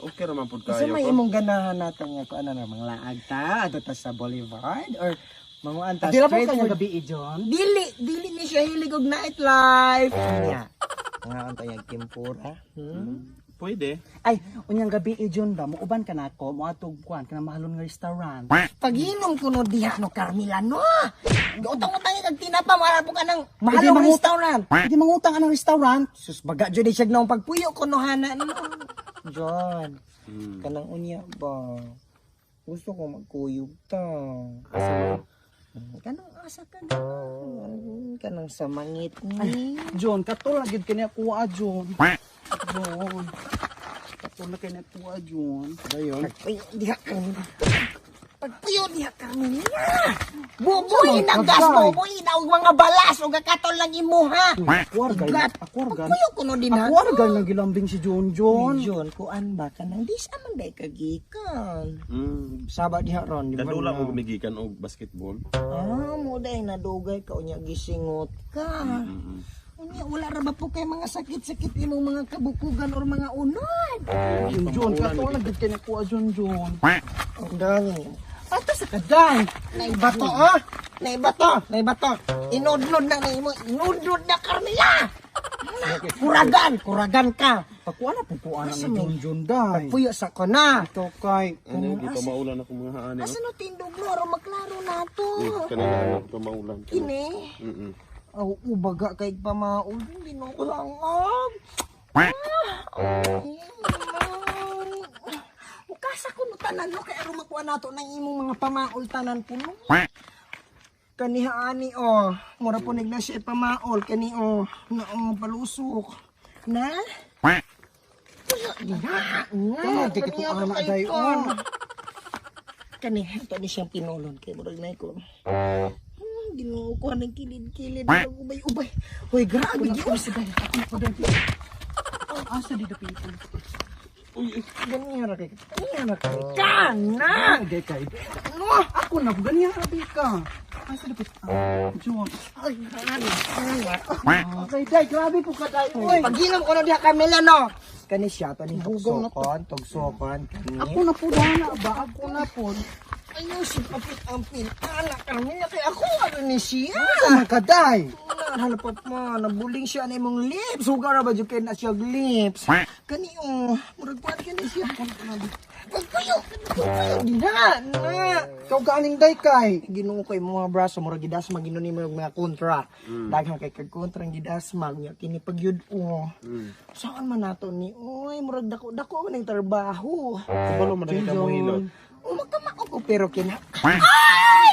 Okay naman po Kasi kayo may ko. imong ganahan natin nga kung ano na mga laag ta, ato ta sa Boulevard or mga anta Di ra po straight kanya for gabi John. dili ni siya hilig og nightlife. Nya. Mga anta yung tempura. Pwede. Ay, unyang gabi John ba, muuban ka nako, moatog kuan kana mahalon nga restaurant. Paginom ko no diha no Carmela no. Utang-utang kag tinapa mara po ka ng Hindi mahalong mangut- restaurant. Hindi mangutang anong restaurant. Sus baga jud siya nang pagpuyo ko no hana no. John, kanang unya ba. Gusto ko magkuyog ta. Kanang asa ka na. Kanang sa mangit ni. John, katulad gid kani kuha John. John. Katulad kani kuha John. Dayon. Pagpuyo diha kami. Pagpuyo diha kami. Bubuy na gas mo, bubuy na og mga balas o katol lang imuha. Akwargan. Pagpuyo ko no din ha. Akwargan lang gilambing si John John. John, kuan ba ka nang di sa man day kagikan. Saba diha ron, di ba? Kadula mo gumigikan og basketball. Mo day nadugay ka unya gisingot ka. Unya wala ra ba po kay mga sakit-sakit imong mga kabukugan or mga unod? John, katulad gid kani kuha John John. Ang dami. Ato sa kaday. Naibato ah! Naibato! Inudlod na imo, inudlod na Carmela! Kuragan ka! Pakuan na pupuan na Asa John John day. Puyo sa ko na! Ito kay Ano, di pa maulan ako mga haani. Asa no tindog loro, maklaro na to! Kanina ano, pa maulan. Kini? Aw, ubaga kay pamaul, hindi no ko lang Ukasa ko no tanan no, kay aron makuha nato ng imong mga pamaul tanan puno. Kaniha ani mura punig na siya pamaol kani na palusok na Ano, di kita anak day kani ito ni siyang pinulon kay murag na ko Ginoo ko ng kilid-kilid ubay hoy grabe gyud sa day ako day. Asa di dapitan. ganyan ra kay kana Day kay. No, ako na ganiya rabi ka. Asa dapit? John. ay Okay, day, grabe po ka day. Uy, paginom ko na diha Carmela no. Kani siya to ni tugsokon kani. Ako na po dana ba? Ako na po. Ayaw si papit ang pintana Carmela kay ako ano ni siya. Sama ka day. Hanap pa nabuling siya na imong lips. Sugar ba jud kay na siya lips. Kani murag kuan kani siya. Pagpuyo di na. Ikaw galing day kay. Ginoo ko mga braso murag gidas maginon nimo mga kontra. Daghang kay kag kontra ang gidas magnya kini pagyud Saan man nato ni oy murag dako man ang trabaho. Kabalo man kita mo hilot. Magkamao ko pero kina. Ay!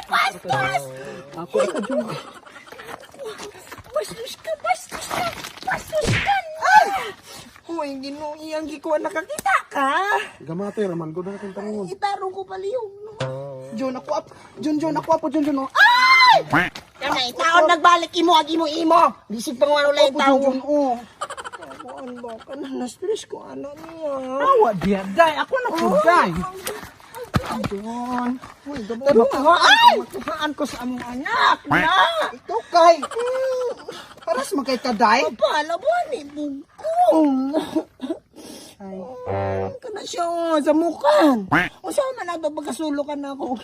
Bastos! Ako ka John. Bastos ka! Bastos ka na! Hoy, ginoo iyang gikuha nakakita ka. Gamatay raman ko na natin tangon. Itarong ko palihog. John ako up. John ako po John. Ay! Kanay, taon nagbalik imo ag imo. Bisig pang wala yung tao. John oh. Ano ba ka na? Na-stress ko ano niya. Awa dia day. Ako na po day. John. Uy, gabo ka. Ay! Matuhaan ko sa among anak. Na! Ito kay. Para sa magkay kaday. Pala ba ni bugkong? Ay. Kana siya sa mukan. O saan man nato pagkasulo ka na ako.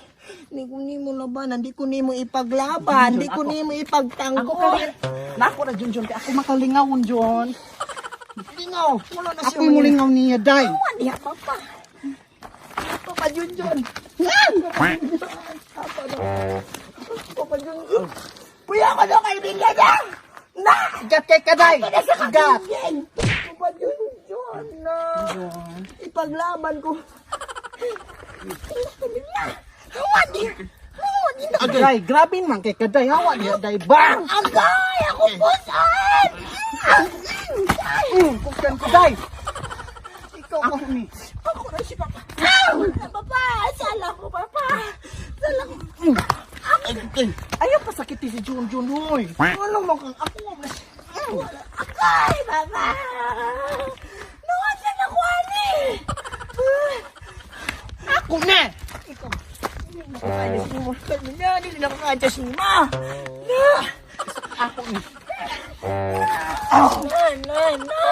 Hindi ko nimo labanan, hindi ko nimo ipaglaban, hindi ko nimo ipagtanggol. Nako na John kay ako makalingawon John. Lingaw, wala na siya. Ako yung mulingaw niya day. Awan niya, papa. Papa Junjun. Papa Junjun. Kuya ko na kaibigan niya. Na! Gat kay kaday. Gat! Gat. Papa Junjun na. Ipaglaban ko. Awan niya. Awan niya. Day, grabe man kay kaday. Hawa dia day bang. Agay! Ako pusan! Kukan ko day. Ikaw Ako ni. Ako na si Papa. Papa! Sala ko, Papa! Sala ko. Ayaw pa sakiti si Jun hoy. Ano mo kang ako na Akay, Papa! Nawasan ako, ani! Ako na. Ikaw. Hindi na makakadya si Ma. Ako ni. Na!